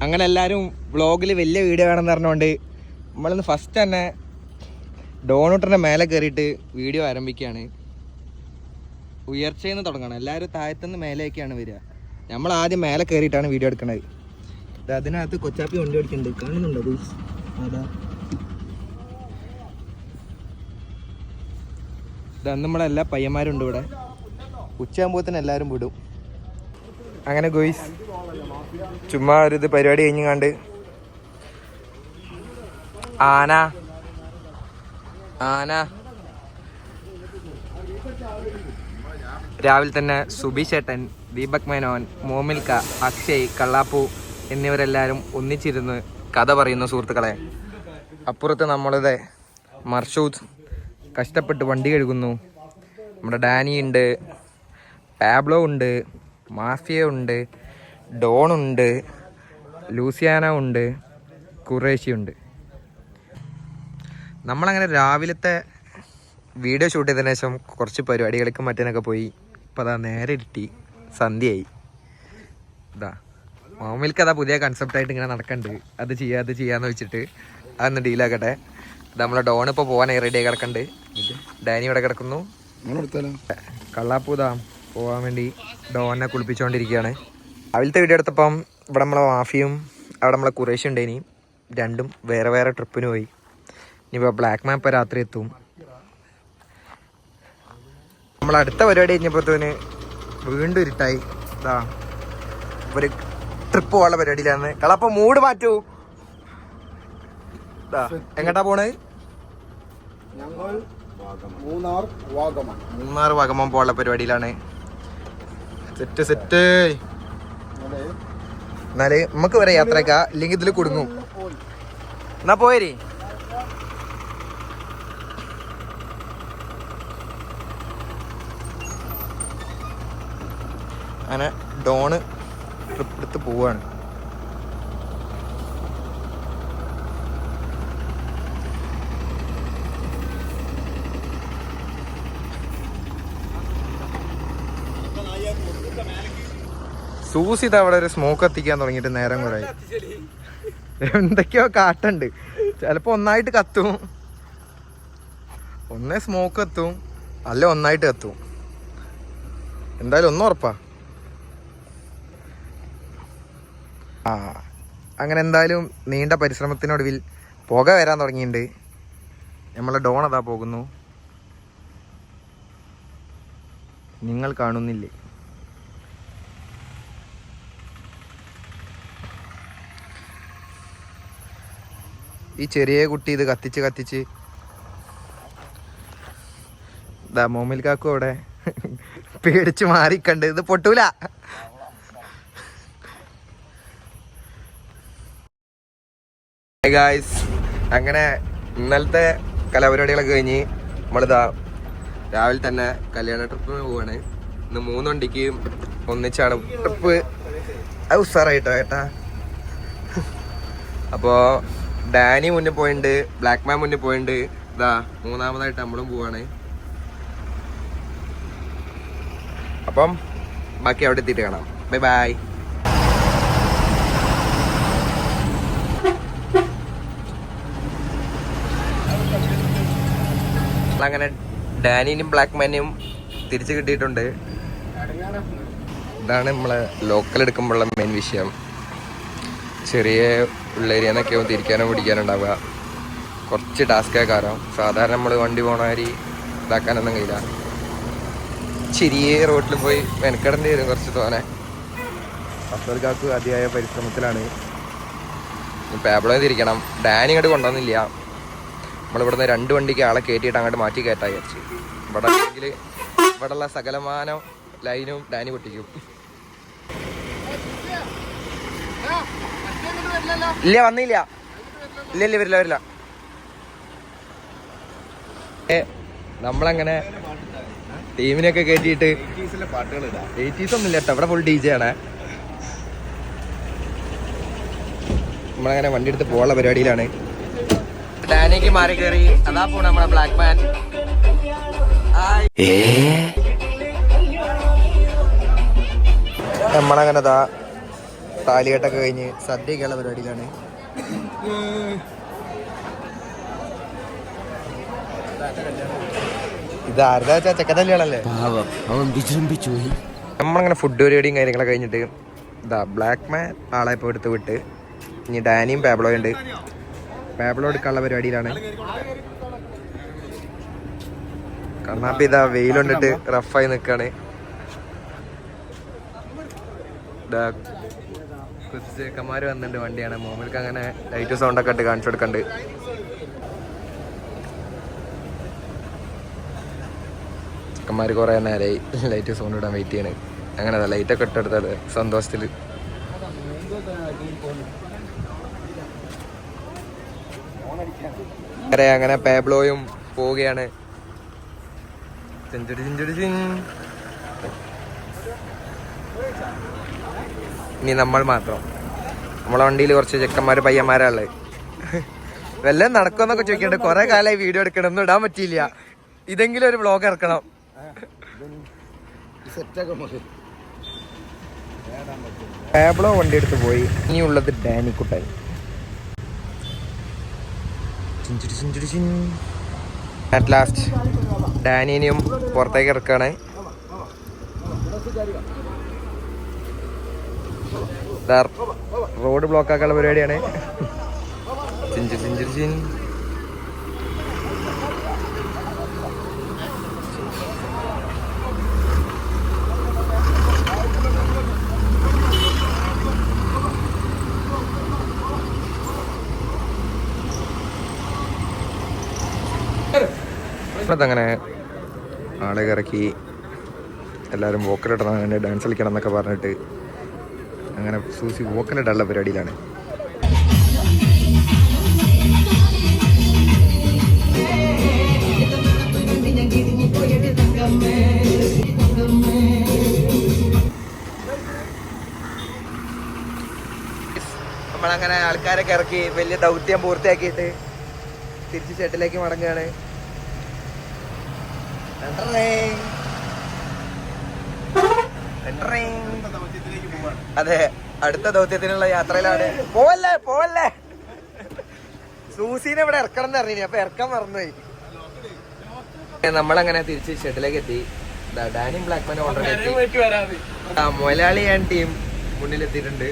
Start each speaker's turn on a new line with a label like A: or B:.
A: അങ്ങനെ എല്ലാവരും വ്ളോഗിൽ വലിയ വീഡിയോ വേണമെന്ന് പറഞ്ഞുകൊണ്ട് നമ്മളിന്ന് ഫസ്റ്റ് തന്നെ ഡോണൂട്ടറിൻ്റെ മേലെ കയറിയിട്ട് വീഡിയോ ആരംഭിക്കുകയാണ്. ഉയർച്ചയിൽ നിന്ന് തുടങ്ങണം. എല്ലാവരും താഴത്തുനിന്ന് മേലേക്കാണ് വരിക. നമ്മൾ ആദ്യം മേലെ കയറിയിട്ടാണ് വീഡിയോ എടുക്കുന്നത്. അതിനകത്ത് കൊച്ചാപ്പി വണ്ടി ഓടിക്കുന്നുണ്ട്, കാണുന്നുണ്ടോ? അതാ ഇതന്ന് നമ്മളെല്ലാ പയ്യന്മാരുണ്ട് ഇവിടെ. ഉച്ചയാകുമ്പോൾ തന്നെ എല്ലാവരും വിടും. അങ്ങനെ ഗോയ്സ് ചുമ്മാ ഒരു ഇത് പരിപാടി കഴിഞ്ഞാണ്ട് ആന രാവിലെ തന്നെ സുബി ചേട്ടൻ, ദീപക് മേനോൻ, മോമിൽക്ക, അക്ഷയ്, കള്ളാപ്പു എന്നിവരെല്ലാവരും ഒന്നിച്ചിരുന്ന് കഥ പറയുന്നു സുഹൃത്തുക്കളെ. അപ്പുറത്ത് നമ്മളുടെ മർഷൂദ് കഷ്ടപ്പെട്ട് വണ്ടി കഴുകുന്നു. നമ്മുടെ ഡാനി ഉണ്ട്, പാബ്ലോ ഉണ്ട്, മാഫിയ ഉണ്ട്, ഡോണുണ്ട്, ലൂസിയാന ഉണ്ട്, ഖുറേഷിയുണ്ട്. നമ്മളങ്ങനെ രാവിലത്തെ വീഡിയോ ഷൂട്ട് ചെയ്തതിനു ശേഷം കുറച്ച് പരിപാടികൾക്ക് മറ്റേനൊക്കെ പോയി. ഇപ്പോൾ അതാ നേരെ ഇരുട്ടി, സന്ധ്യയായി. ഇതാ മോമിൽക്ക് അതാ പുതിയ കൺസെപ്റ്റായിട്ട് ഇങ്ങനെ നടക്കുന്നുണ്ട്. അത് ചെയ്യാന്ന് വെച്ചിട്ട് അതൊന്ന് ഡീലാക്കട്ടെ. നമ്മളെ ഡോൺ ഇപ്പോൾ പോകാൻ റെഡിയായി കിടക്കുന്നുണ്ട്. ഡാനി ഇവിടെ കിടക്കുന്നു. കള്ളാപ്പൂതാ പോകാൻ വേണ്ടി ഡോനെ കുളിപ്പിച്ചുകൊണ്ടിരിക്കുകയാണ്. രാവിലത്തെ വീഡിയോ എടുത്തപ്പം ഇവിടെ നമ്മളെ മാഫിയും അവിടെ നമ്മളെ ഖുറേഷി ഉണ്ടേനി. രണ്ടും വേറെ വേറെ ട്രിപ്പിന് പോയി. ഇനിയിപ്പോൾ ബ്ലാക്ക് മാൻ ഇപ്പോൾ രാത്രി എത്തും. നമ്മളടുത്ത പരിപാടി കഴിഞ്ഞപ്പോഴത്തേന് വീണ്ടും ഇരുട്ടായി. ഇതാ ഒരു ട്രിപ്പ് പോകാനുള്ള പരിപാടിയിലാണ്. കളപ്പം മൂഡ് മാറ്റൂ. എങ്ങോട്ടാ പോണത്? മൂന്നാർ വാഗമൺ പോകാനുള്ള പരിപാടിയിലാണ്. സെറ്റ് എന്നാല് നമുക്ക് വരെ യാത്രക്കാ, ഇല്ലെങ്കിൽ ഇതിൽ കുടുങ്ങും. എന്നാ പോയേ. അങ്ങനെ ഡോണ് ട്രിപ്പ് എടുത്ത് പോവാണ്. സൂസിത് അവിടെ ഒരു സ്മോക്ക് കത്തിക്കാൻ തുടങ്ങിയിട്ട് നേരം കുറേ. എന്തൊക്കെയോ കാട്ടുണ്ട്. ചിലപ്പോൾ ഒന്നായിട്ട് കത്തും, ഒന്നേ സ്മോക്ക് കത്തും, അല്ല ഒന്നായിട്ട് കത്തും. എന്തായാലും ഒന്നും ഉറപ്പാ. അങ്ങനെ എന്തായാലും നീണ്ട പരിശ്രമത്തിനൊടുവിൽ പുക വരാൻ തുടങ്ങിയിട്ടുണ്ട്. നമ്മളെ ഡോൺ അതാ പോകുന്നു, നിങ്ങൾ കാണുന്നില്ലേ? ഈ ചെറിയ കുട്ടി ഇത് കത്തിച്ച് ഇതാ മോമിൽക്കാക്കും അവിടെ പേടിച്ച് മാറിക്കണ്ട്. ഇത് പൊട്ടൂല. ഗായ്സ് അങ്ങനെ ഇന്നലത്തെ കലാപരിപാടികളൊക്കെ കഴിഞ്ഞ് നമ്മളിതാ രാവിലെ തന്നെ കല്യാണ ട്രിപ്പിന് പോവാണ്. ഇന്ന് 3 വണ്ടിക്ക് ഒന്നിച്ചാണ് ട്രിപ്പ്. അത് ഉസാറായിട്ടോ ഏട്ടാ. അപ്പോൾ ഡാനി മുന്നിൽ പോയിട്ടുണ്ട്, ബ്ലാക്ക് മാൻ മുന്നിൽ പോയിട്ടുണ്ട്. ഇതാ മൂന്നാമതായിട്ട് നമ്മളും പോവാണ്. അപ്പം ബാക്കി അവിടെ എത്തിയിട്ട് കാണാം. ബൈ. അങ്ങനെ ഡാനിനും ബ്ലാക്ക് മാനും തിരിച്ചു കിട്ടിയിട്ടുണ്ട്. ഇതാണ് നമ്മളെ ലോക്കൽ എടുക്കുമ്പോഴുള്ള മെയിൻ വിഷയം. ചെറിയ ഉള്ളേരിയെന്നൊക്കെ തിരിക്കാനോ പിടിക്കാനോ ഉണ്ടാവുക കുറച്ച് ടാസ്ക് കാരണം. സാധാരണ നമ്മൾ വണ്ടി പോണമാതിരി ഇതാക്കാനൊന്നും കഴിയില്ല. ചെറിയ റോഡിൽ പോയി മെനക്കെടേണ്ടി വരും കുറച്ച് തോനെ. അഫ്സൽക്കാക്ക് അതിയായ പരിശ്രമത്തിലാണ്. പാബ്ലോ തിരിക്കണം. ഡാനി ഇങ്ങോട്ട് കൊണ്ടുവന്നില്ല. നമ്മളിവിടുന്ന് 2 വണ്ടിക്ക് ആളെ കയറ്റിയിട്ട് അങ്ങോട്ട് മാറ്റി കയറ്റാൻ വിചാരിച്ചു. ഇവിടെ ആണെങ്കിൽ ഇവിടെയുള്ള സകലമാനം ലൈനും ഡാനി പൊട്ടിക്കും. ഇല്ല വന്നില്ല. ഇല്ല വരില്ല. നമ്മളങ്ങനെ ടീമിനൊക്കെ കയറ്റിയിട്ട് 80s ഒന്നും ഇല്ല കേട്ടോ. ഇവിടെ ഫുൾ DJ ആണ്. നമ്മളങ്ങനെ വണ്ടി എടുത്ത് പോകാനുള്ള പരിപാടിയിലാണ്. ഡാനിക്ക് മാറി കയറി. അതാ പോണ നമ്മളെ ബ്ലാക്ക് മാൻ. നമ്മളങ്ങനെ താലികെട്ടൊക്കെ കഴിഞ്ഞ് സദ്യയൊക്കെയുള്ള പരിപാടിയിലാണ്. ഇത് ആരുടെ ചെക്കതല്യാണല്ലേ. നമ്മളങ്ങനെ ഫുഡ് പരിപാടിയും കാര്യങ്ങളൊക്കെ കഴിഞ്ഞിട്ട് ഇതാ ബ്ലാക്ക് മാൻ ആളെ ഇപ്പോൾ എടുത്ത് വിട്ട് ഇനി ഡാനിയും പാബ്ലോയും ഉണ്ട്. പാബ്ലോ എടുക്കാനുള്ള പരിപാടിയിലാണ്. കണ്ണാപ്പി ഇതാ വെയിലുണ്ടിട്ട് റഫായി നിൽക്കാണ്. ചെക്കന്മാര് വന്നിട്ടുണ്ട്. വണ്ടിയാണ് മോമിൽക്ക് അങ്ങനെ ലൈറ്റ് സൗണ്ടൊക്കെ ഇട്ട് കാണിച്ചു കൊടുക്കണ്ട്. ചെക്കന്മാര് കുറെ നേരമായി ലൈറ്റ് സൗണ്ട് ഇടാൻ വെയിറ്റ് ചെയ്യണ്. അങ്ങനെ ലൈറ്റൊക്കെ ഇട്ടെടുത്തത് സന്തോഷത്തില്. അങ്ങനെ പാബ്ലോയും പോവുകയാണ്. ഇനി നമ്മൾ മാത്രം. നമ്മളെ വണ്ടിയിൽ കുറച്ച് ചെക്കന്മാര് പയ്യന്മാരാള് വല്ലതും നടക്കുമെന്നൊക്കെ ചോദിക്കണ്ട്. കുറെ കാലമായി വീഡിയോ എടുക്കണം, ഒന്നും ഇടാൻ പറ്റിയില്ല. ഇതെങ്കിലും ഒരു വ്ളോഗ് ഇറക്കണം. പാബ്ലോ വണ്ടി എടുത്ത് പോയി. ഇനിയുള്ളത് ഡാനിക്കുട്ടായി. അറ്റ് ലാസ്റ്റ് ഡാനിനെയും പുറത്തേക്ക് ഇറക്കാണ്. റോഡ് ബ്ലോക്ക് ആക്കാനുള്ള പരിപാടിയാണ്. അങ്ങനെ ആളെ ഇറക്കി എല്ലാവരും വോക്കലിടണം, അങ്ങനെ ഡാൻസ് കളിക്കണം എന്നൊക്കെ പറഞ്ഞിട്ട് അങ്ങനെ സൂസി വോക്കലിടാനുള്ള പരിപാടിയിലാണ്. നമ്മളങ്ങനെ ആൾക്കാരൊക്കെ ഇറക്കി വലിയ ദൗത്യം പൂർത്തിയാക്കിയിട്ട് തിരിച്ച് ഷെഡിലേക്ക് മടങ്ങുകയാണ്. അതെ, അടുത്ത ദൗത്യത്തിനുള്ള യാത്രയിലാണ്. പോവല്ലേ സൂസീനെ ഇവിടെ ഇറക്കണം എന്ന് അറിഞ്ഞു, അപ്പൊ ഇറക്കാൻ മറന്നുപോയി. നമ്മളങ്ങനെ തിരിച്ച് ഷെഡിലേക്ക് എത്തി. ഡാനിയും ബ്ലാക്ക്മാനും ഓൾറെഡി എത്തി. മൊലാളി ആൻഡ് ടീം മുന്നിലെത്തിയിട്ടുണ്ട്.